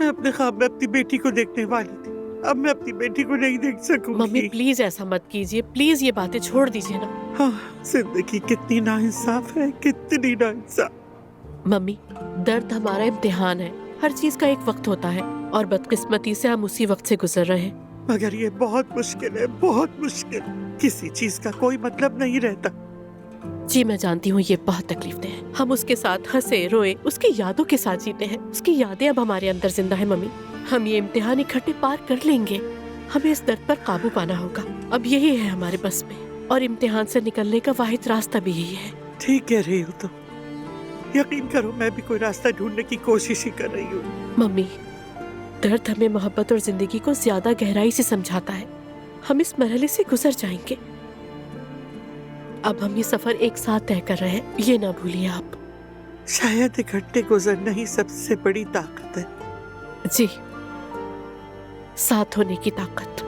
मैं अपने ख्वाब में अपनी बेटी को देखने वाली थी, अब मैं अपनी बेटी को नहीं देख सकूंगी। मम्मी प्लीज ऐसा मत कीजिए, प्लीज ये बातें छोड़ दीजिए ना। हाँ, जिंदगी कितनी नाइंसाफ है, कितनी नाइंसाफ। मम्मी, दर्द हमारा इम्तिहान है, हर चीज का एक वक्त होता है और बदकिस्मती से हम उसी वक्त से गुजर रहे हैं। मगर ये बहुत मुश्किल है, बहुत मुश्किल। किसी चीज का कोई मतलब नहीं रहता। जी मैं जानती हूँ ये बहुत तकलीफदेह है। हम उसके साथ हंसे रोए, उसकी यादों के साथ जीते हैं। उसकी यादें अब हमारे अंदर जिंदा है मम्मी। हम ये इम्तिहान इकट्ठे पार कर लेंगे। हमें इस दर्द पर काबू पाना होगा। अब यही है हमारे बस में, और इम्तिहान से निकलने का वाहिद रास्ता भी यही है। ठीक कह रही हो तुम, यकीन करो मैं भी कोई रास्ता ढूंढने की कोशिश ही कर रही हूँ। मम्मी, दर्द हमें मोहब्बत और जिंदगी को ज्यादा गहराई से समझाता है। हम इस मरहले से गुजर जाएंगे। अब हम ये सफर एक साथ तय कर रहे हैं, ये ना भूलिए आप। शायद इकट्ठे गुजरना ही सबसे बड़ी ताकत है। जी, साथ होने की ताकत।